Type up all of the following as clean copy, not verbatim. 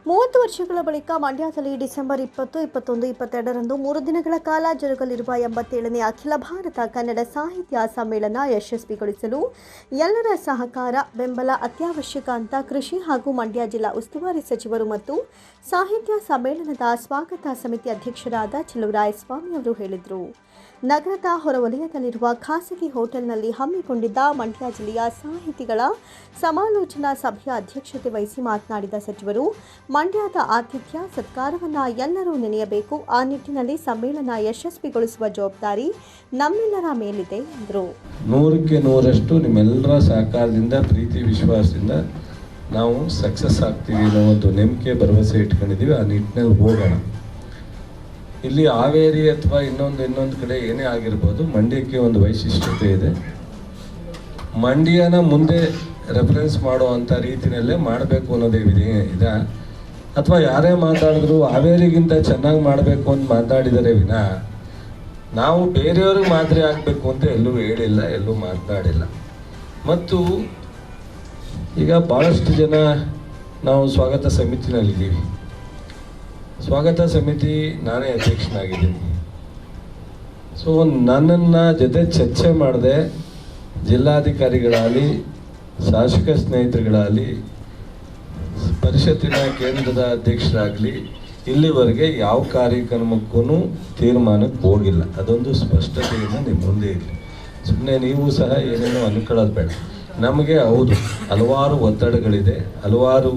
30 ವರ್ಷಗಳ ಬಳಿಕ ಮಂಡ್ಯದಲ್ಲಿ ಡಿಸೆಂಬರ್ 20, 21, 22ರಂದು 3 ದಿನಗಳ ಕಾಲ ಜರುಗಲಿರುವ 87ನೇ ಅಖಿಲ ಭಾರತ ಕನ್ನಡ ಸಾಹಿತ್ಯ ಸಮ್ಮೇಳನ ಯಶಸ್ವಿಗೊಳಿಸಲು ಎಲ್ಲರ ಸಹಕಾರ, ಬೆಂಬಲ ಅತ್ಯವಶ್ಯಕ ಅಂತ ಕೃಷಿ ಹಾಗೂ ಮಂಡ್ಯ ಜಿಲ್ಲಾ ಉಸ್ತುವಾರಿ ಸಚಿವರು ಮತ್ತು ಸಾಹಿತ್ಯ ಸಮ್ಮೇಳನದ ಸ್ವಾಗತ ಸಮಿತಿ ಅಧ್ಯಕ್ಷರಾದ ಚೆಲುವರಾಯಸ್ವಾಮಿ ಅವರು ಹೇಳಿದರು. ನಗರದ ಹೊರವಲಯದಲ್ಲಿರುವ ಖಾಸಗಿ ಹೋಟೆಲ್ನಲ್ಲಿ ಹಮ್ಮಿಕೊಂಡಿದ್ದ ಮಂಡ್ಯ ಜಿಲ್ಲೆಯ ಸಾಹಿತಿಗಳ ಸಮಾಲೋಚನಾ ಸಭೆಯ ಅಧ್ಯಕ್ಷತೆ ವಹಿಸಿ ಮಾತನಾಡಿದ ಸಚಿವರು, ಮಂಡ್ಯದ ಆತಿಥ್ಯ ಸತ್ಕಾರವನ್ನು ಎಲ್ಲರೂ ನೆನೆಯಬೇಕು. ಆ ನಿಟ್ಟಿನಲ್ಲಿ ಸಮ್ಮೇಳನ ಯಶಸ್ವಿಗೊಳಿಸುವ ಜವಾಬ್ದಾರಿ ನಮ್ಮೆಲ್ಲರ ಮೇಲಿದೆ ಎಂದರು. 100ಕ್ಕೆ 100ರಷ್ಟು ನಿಮ್ಮೆಲ್ಲರ ಸಹಕಾರದಿಂದ, ಪ್ರೀತಿ ವಿಶ್ವಾಸದಿಂದ ನಾವು ಸಕ್ಸಸ್ ಆಗ್ತೀವಿ ಅನ್ನೋ ಒಂದು ನಂಬಿಕೆ, ಭರವಸೆ ಇಟ್ಕೊಂಡಿದ್ದೀವಿ. ಆ ನಿಟ್ಟಿನಲ್ಲಿ ಹೋಗೋಣ. ಇಲ್ಲಿ ಹಾವೇರಿ ಅಥವಾ ಇನ್ನೊಂದು ಕಡೆ ಏನೇ ಆಗಿರ್ಬೋದು, ಮಂಡ್ಯಕ್ಕೆ ಒಂದು ವೈಶಿಷ್ಟ್ಯತೆ ಇದೆ. ಮಂಡ್ಯನ ಮುಂದೆ ರೆಫರೆನ್ಸ್ ಮಾಡುವಂಥ ರೀತಿಯಲ್ಲೇ ಮಾಡಬೇಕು ಅನ್ನೋದೇ ಇದೆ. ಅಥವಾ ಯಾರೇ ಮಾತಾಡಿದ್ರು ಹಾವೇರಿಗಿಂತ ಚೆನ್ನಾಗಿ ಮಾಡಬೇಕು ಅಂತ ಮಾತಾಡಿದರೆ ವಿನ ನಾವು ಬೇರೆಯವ್ರಿಗೆ ಮಾದರಿ ಆಗಬೇಕು ಅಂತ ಎಲ್ಲೂ ಹೇಳಿಲ್ಲ, ಎಲ್ಲೂ ಮಾತನಾಡಿಲ್ಲ. ಮತ್ತು ಈಗ ಭಾಳಷ್ಟು ಜನ ನಾವು ಸ್ವಾಗತ ಸಮಿತಿನಲ್ಲಿದ್ದೀವಿ. ಸ್ವಾಗತ ಸಮಿತಿ ನಾನೇ ಅಧ್ಯಕ್ಷನಾಗಿದ್ದೀನಿ. ಸೊ ನನ್ನನ್ನು ಜೊತೆ ಚರ್ಚೆ ಮಾಡದೆ ಜಿಲ್ಲಾಧಿಕಾರಿಗಳಾಗಲಿ, ಶಾಸಕ ಸ್ನೇಹಿತರುಗಳಾಗಲಿ, ಪರಿಷತ್ತಿನ ಕೇಂದ್ರದ ಅಧ್ಯಕ್ಷರಾಗಲಿ ಇಲ್ಲಿವರೆಗೆ ಯಾವ ಕಾರ್ಯಕ್ರಮಕ್ಕೂ ತೀರ್ಮಾನಕ್ಕೆ ಹೋಗಿಲ್ಲ. ಅದೊಂದು ಸ್ಪಷ್ಟತೆಯನ್ನು ನಿಮ್ಮ ಮುಂದೆ ಇರಲಿ. ಸುಮ್ಮನೆ ನೀವು ಸಹ ಏನೇನೋ ಅನ್ಕೊಳ್ಳೋದು ಬೇಡ. ನಮಗೆ ಹೌದು ಹಲವಾರು ಒತ್ತಡಗಳಿದೆ, ಹಲವಾರು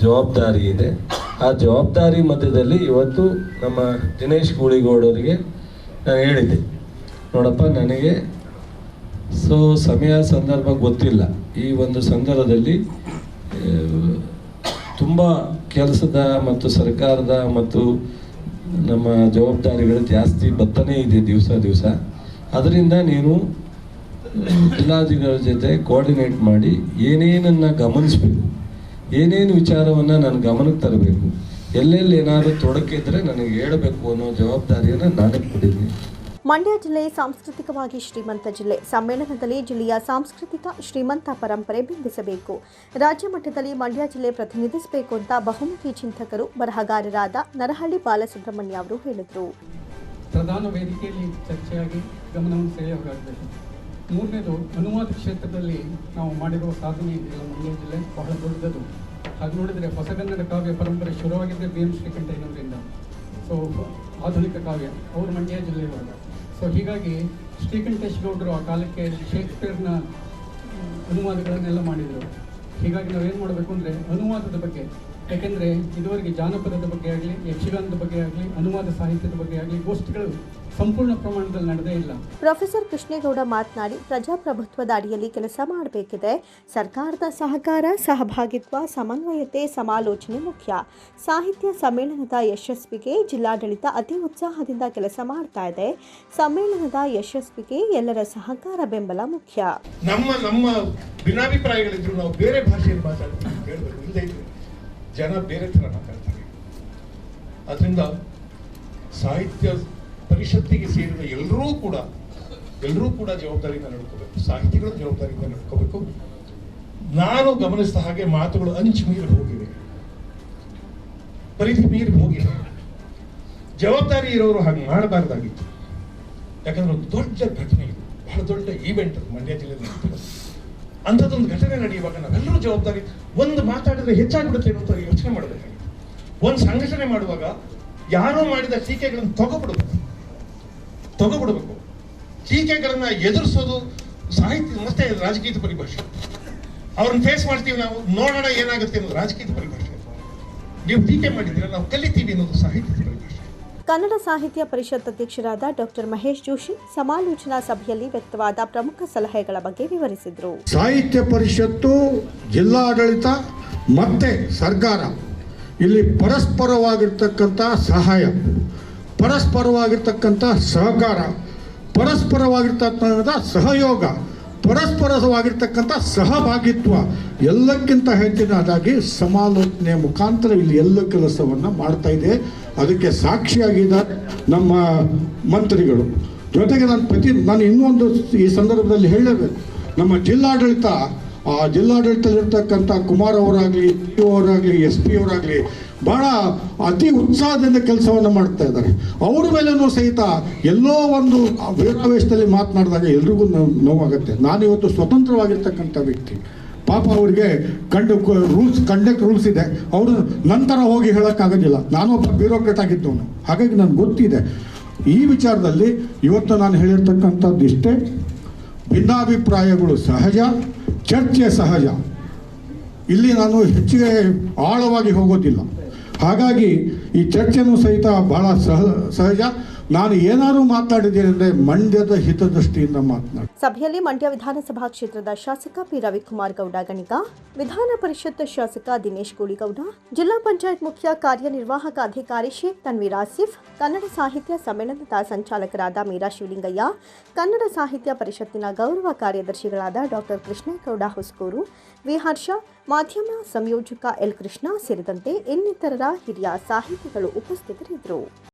ಜವಾಬ್ದಾರಿ ಇದೆ. ಆ ಜವಾಬ್ದಾರಿ ಮಧ್ಯದಲ್ಲಿ ಇವತ್ತು ನಮ್ಮ ದಿನೇಶ್ ಗೂಳಿಗೌಡರಿಗೆ ನಾನು ಹೇಳಿದ್ದೆ, ನೋಡಪ್ಪ, ನನಗೆ ಸಮಯ ಸಂದರ್ಭ ಗೊತ್ತಿಲ್ಲ. ಈ ಒಂದು ಸಂದರ್ಭದಲ್ಲಿ ತುಂಬ ಕೆಲಸದ ಮತ್ತು ಸರ್ಕಾರದ ಮತ್ತು ನಮ್ಮ ಜವಾಬ್ದಾರಿಗಳು ಜಾಸ್ತಿ ಬತ್ತನೇ ಇದೆ ದಿವಸ. ಅದರಿಂದ ನೀನು ಜಿಲ್ಲಾಧಿಕಾರಿಗಳ ಜೊತೆ ಕೋಆರ್ಡಿನೇಟ್ ಮಾಡಿ ಏನೇನನ್ನು ಗಮನಿಸಬೇಕು, ಏನೇನು ವಿಚಾರವನ್ನು ನಾನು ಗಮನಕ್ಕೆ ತರಬೇಕು, ಎಲ್ಲೆಲ್ಲಿ ಏನಾದರೂ ತೊಡಕಿದ್ರೆ ನನಗೆ ಹೇಳಬೇಕು ಅನ್ನೋ ಜವಾಬ್ದಾರಿಯನ್ನು ನಾನು ಕೊಟ್ಟಿದ್ದೀನಿ. ಮಂಡ್ಯ ಜಿಲ್ಲೆ ಸಾಂಸ್ಕೃತಿಕವಾಗಿ ಶ್ರೀಮಂತ ಜಿಲ್ಲೆ. ಸಮ್ಮೇಳನದಲ್ಲಿ ಜಿಲ್ಲೆಯ ಸಾಂಸ್ಕೃತಿಕ ಶ್ರೀಮಂತ ಪರಂಪರೆ ಬಿಂಬಿಸಬೇಕು. ರಾಜ್ಯ ಮಟ್ಟದಲ್ಲಿ ಮಂಡ್ಯ ಜಿಲ್ಲೆ ಪ್ರತಿನಿಧಿಸಬೇಕು ಅಂತ ಬಹುಮುಖಿ ಚಿಂತಕರು, ಬರಹಗಾರರಾದ ನರಹಳ್ಳಿ ಬಾಲಸುಬ್ರಹ್ಮಣ್ಯ ಅವರು ಹೇಳಿದರು. ಪ್ರಧಾನ ವೇದಿಕೆಯಲ್ಲಿ ಚರ್ಚೆಯಾಗಿ ಗಮನವನ್ನು ಸೆಳೆಯಬೇಕಾಗಬೇಕು. ಮೂರನೇದು, ಅನುವಾದ ಕ್ಷೇತ್ರದಲ್ಲಿ ನಾವು ಮಾಡಿರುವ ಸಾಧನೆ ಇದೆಯಲ್ಲ, ಮಂಡ್ಯ ಜಿಲ್ಲೆ ಬಹಳ ದೊಡ್ಡದು. ಹಾಗೆ ನೋಡಿದರೆ ಹೊಸಗನ್ನಡ ಕಾವ್ಯ ಪರಂಪರೆ ಶುರುವಾಗಿದ್ದರೆ BM ಶ್ರೀಕಂಠಯ್ಯನವರಿಂದ. ಸೊ ಆಧುನಿಕ ಕಾವ್ಯ ಅವರು ಮಂಡ್ಯ ಜಿಲ್ಲೆಯವಾಗ. ಸೊ ಹೀಗಾಗಿ ಶ್ರೀಕಂಠೇಶ್ ಗೌಡರು ಆ ಕಾಲಕ್ಕೆ ಶೇಕ್ಸ್ಪಿಯರ್ನ ಅನುವಾದಗಳನ್ನೆಲ್ಲ ಮಾಡಿದರು. ಹೀಗಾಗಿ ನಾವೇನು ಮಾಡಬೇಕು ಅಂದರೆ ಅನುವಾದದ ಬಗ್ಗೆ, ಯಾಕೆಂದರೆ ಇದುವರೆಗೆ ಜಾನಪದದ ಬಗ್ಗೆ ಆಗಲಿ, ಯಕ್ಷಗಾನದ ಬಗ್ಗೆ ಆಗಲಿ, ಅನುವಾದ ಸಾಹಿತ್ಯದ ಬಗ್ಗೆ ಆಗಲಿ ಗೋಷ್ಠಿಗಳು ಸಂಪೂರ್ಣ ಪ್ರಮಾಣದಲ್ಲಿ ನಡೆದೇ ಇಲ್ಲ. ಪ್ರೊಫೆಸರ್ ಕೃಷ್ಣೇಗೌಡ ಮಾತನಾಡಿ, ಪ್ರಜಾಪ್ರಭುತ್ವದ ಅಡಿಯಲ್ಲಿ ಕೆಲಸ ಮಾಡಬೇಕಿದೆ. ಸರ್ಕಾರದ ಸಹಕಾರ, ಸಹಭಾಗಿತ್ವ, ಸಮನ್ವಯತೆ, ಸಮಾಲೋಚನೆ ಮುಖ್ಯ. ಸಾಹಿತ್ಯ ಸಮ್ಮೇಳನದ ಯಶಸ್ವಿಗೆ ಜಿಲ್ಲಾಡಳಿತ ಅತಿ ಉತ್ಸಾಹದಿಂದ ಕೆಲಸ ಮಾಡ್ತಾ ಇದೆ. ಸಮ್ಮೇಳನದ ಯಶಸ್ವಿಗೆ ಎಲ್ಲರ ಸಹಕಾರ, ಬೆಂಬಲ ಮುಖ್ಯ. ನಮ್ಮ ಭಿನ್ನಾಭಿಪ್ರಾಯಗಳಿದ್ರು ನಾವು ಬೇರೆ ಭಾಷೆಯಲ್ಲಿ ಮಾತಾಡ್ತೀವಿ, ಜನ ಬೇರೆ ಥರ ಮಾತಾಡ್ತಾರೆ. ಅದರಿಂದ ಸಾಹಿತ್ಯ ಪರಿಷತ್ತಿಗೆ ಸೇರಿದ ಎಲ್ಲರೂ ಕೂಡ ಜವಾಬ್ದಾರಿಯಿಂದ ನಡ್ಕೋಬೇಕು, ಸಾಹಿತಿಗಳು ಜವಾಬ್ದಾರಿಯಿಂದ ನಡ್ಕೋಬೇಕು. ನಾನು ಗಮನಿಸಿದ ಹಾಗೆ ಮಾತುಗಳು ಅಂಚು ಮೀರಿ ಹೋಗಿವೆ, ಪರಿಧಿ ಮೀರಿ ಹೋಗಿವೆ. ಜವಾಬ್ದಾರಿ ಇರೋರು ಹಾಗೆ ಮಾಡಬಾರ್ದಾಗಿತ್ತು. ಯಾಕಂದ್ರೆ ಒಂದು ದೊಡ್ಡ ಘಟನೆ ಇದು, ಬಹಳ ದೊಡ್ಡ ಈವೆಂಟ್ ಅದು ಮಂಡ್ಯ ಜಿಲ್ಲೆಯಲ್ಲಿ. ಅಂಥದ್ದೊಂದು ಘಟನೆ ನಡೆಯುವಾಗ ನಾವೆಲ್ಲರೂ ಜವಾಬ್ದಾರಿ, ಒಂದು ಮಾತಾಡಿದ್ರೆ ಹೆಚ್ಚಾಗ್ಬಿಡುತ್ತೆ ಅಂತ ಯೋಚನೆ ಮಾಡಬೇಕಾಗಿತ್ತು. ಒಂದು ಸಂಘಟನೆ ಮಾಡುವಾಗ ಯಾರೋ ಮಾಡಿದ ಟೀಕೆಗಳನ್ನು ತಗೋಬಿಡ್ಬೇಕು. ಟೀಕೆಗಳನ್ನ ಎದುರಿಸೋದು ಸಾಹಿತ್ಯ ಮತ್ತೆ ರಾಜಕೀಯದ ಪರಿಭಾಷೆ. ಅವ್ರನ್ನ ಫೇಸ್ ಮಾಡ್ತೀವಿ ನಾವು, ನೋಡೋಣ ಏನಾಗುತ್ತೆ ಅನ್ನೋದು ರಾಜಕೀಯದ ಪರಿಭಾಷೆ. ನೀವು ಟೀಕೆ ಮಾಡಿದ್ರೆ ನಾವು ಕಲಿತೀವಿ ಅನ್ನೋದು ಸಾಹಿತ್ಯದ ಪರಿಭಾಷೆ. ಕನ್ನಡ ಸಾಹಿತ್ಯ ಪರಿಷತ್ ಅಧ್ಯಕ್ಷರಾದ ಡಾಕ್ಟರ್ ಮಹೇಶ್ ಜೋಶಿ ಸಮಾಲೋಚನಾ ಸಭೆಯಲ್ಲಿ ವ್ಯಕ್ತವಾದ ಪ್ರಮುಖ ಸಲಹೆಗಳ ಬಗ್ಗೆ ವಿವರಿಸಿದರು. ಸಾಹಿತ್ಯ ಪರಿಷತ್ತು, ಜಿಲ್ಲಾಡಳಿತ ಮತ್ತೆ ಸರ್ಕಾರ ಇಲ್ಲಿ ಪರಸ್ಪರವಾಗಿರ್ತಕ್ಕಂಥ ಸಹಾಯ, ಪರಸ್ಪರವಾಗಿರ್ತಕ್ಕಂಥ ಸಹಕಾರ, ಪರಸ್ಪರವಾಗಿರ್ತಕ್ಕಂಥ ಸಹಯೋಗ, ಪರಸ್ಪರವಾಗಿರ್ತಕ್ಕಂಥ ಸಹಭಾಗಿತ್ವ, ಎಲ್ಲಕ್ಕಿಂತ ಹೆಚ್ಚಿನದಾಗಿ ಸಮಾಲೋಚನೆಯ ಮುಖಾಂತರ ಇಲ್ಲಿ ಎಲ್ಲ ಕೆಲಸವನ್ನು ಮಾಡ್ತಾ ಇದೆ. ಅದಕ್ಕೆ ಸಾಕ್ಷಿಯಾಗಿದ್ದಾರೆ ನಮ್ಮ ಮಂತ್ರಿಗಳು. ಜೊತೆಗೆ ನಾನು ಇನ್ನೊಂದು ಈ ಸಂದರ್ಭದಲ್ಲಿ ಹೇಳಲೇಬೇಕು, ನಮ್ಮ ಜಿಲ್ಲಾಡಳಿತ ಆ ಜಿಲ್ಲಾಡಳಿತದಲ್ಲಿರ್ತಕ್ಕಂಥ ಕುಮಾರ್ ಅವರಾಗಲಿ ಪಿ ಅವರಾಗಲಿ ಎಸ್ ಪಿ ಅವರಾಗಲಿ ಭಾಳ ಅತಿ ಉತ್ಸಾಹದಿಂದ ಕೆಲಸವನ್ನು ಮಾಡ್ತಾ ಇದ್ದಾರೆ. ಅವ್ರ ಮೇಲೂ ಸಹಿತ ಎಲ್ಲೋ ಒಂದು ವೀರಾವೇಶದಲ್ಲಿ ಮಾತನಾಡಿದಾಗ ಎಲ್ರಿಗೂ ನೋವಾಗುತ್ತೆ. ನಾನಿವತ್ತು ಸ್ವತಂತ್ರವಾಗಿರ್ತಕ್ಕಂಥ ವ್ಯಕ್ತಿ, ಪಾಪ ಅವರಿಗೆ ಕಂಡಕ್ಟ್ ರೂಲ್ಸ್ ಇದೆ, ಅವರು ನಂತರ ಹೋಗಿ ಹೇಳೋಕ್ಕಾಗೋದಿಲ್ಲ. ನಾನೊಬ್ಬ ಬ್ಯೂರೋಕ್ರೇಟ್ ಆಗಿದ್ದವನು, ಹಾಗಾಗಿ ನನಗೆ ಗೊತ್ತಿದೆ. ಈ ವಿಚಾರದಲ್ಲಿ ಇವತ್ತು ನಾನು ಹೇಳಿರ್ತಕ್ಕಂಥದ್ದು ಇಷ್ಟೇ, ಭಿನ್ನಾಭಿಪ್ರಾಯಗಳು ಸಹಜ, ಚರ್ಚೆ ಸಹಜ. ಇಲ್ಲಿ ನಾನು ಹೆಚ್ಚಿಗೆ ಆಳವಾಗಿ ಹೋಗೋದಿಲ್ಲ. ಹಾಗಾಗಿ ಈ ಚರ್ಚೆನೂ ಸಹಿತ ಬಹಳ ಸಹಜ. ನಾನು ಏನಾದರೂ ಮಾತಾಡಿದ್ದೇನೆ ಅಂದರೆ ಮಂಡ್ಯದ ಹಿತದೃಷ್ಟಿಯಿಂದ ಮಾತನಾಡಿ. ಸಭೆಯಲ್ಲಿ ಮಂಡ್ಯ ವಿಧಾನಸಭಾ ಕ್ಷೇತ್ರದ ಶಾಸಕ ಪಿ ರವಿಕುಮಾರ್ ಗೌಡ ಗಣಿಗ, ವಿಧಾನ ಪರಿಷತ್ ಶಾಸಕ ದಿನೇಶ್ ಗೂಳಿಗೌಡ, ಜಿಲ್ಲಾ ಪಂಚಾಯತ್ ಮುಖ್ಯ ಕಾರ್ಯನಿರ್ವಾಹಕ ಅಧಿಕಾರಿ ಶೇಖ್ ತನ್ವೀರ್ ಆಸಿಫ್, ಕನ್ನಡ ಸಾಹಿತ್ಯ ಸಮ್ಮೇಳನದ ಸಂಚಾಲಕರಾದ ಮೀರಾ ಶಿವಲಿಂಗಯ್ಯ, ಕನ್ನಡ ಸಾಹಿತ್ಯ ಪರಿಷತ್ತಿನ ಗೌರವ ಕಾರ್ಯದರ್ಶಿಗಳಾದ ಡಾಕ್ಟರ್ ಕೃಷ್ಣೇಗೌಡ ಹುಸ್ಕೂರು, ವಿ ಹರ್ಷ, ಮಾಧ್ಯಮ ಸಂಯೋಜಕ ಎಲ್ ಕೃಷ್ಣ ಸೇರಿದಂತೆ ಇನ್ನಿತರರ ಹಿರಿಯ ಸಾಹಿತಿಗಳು ಉಪಸ್ಥಿತರಿದ್ದರು.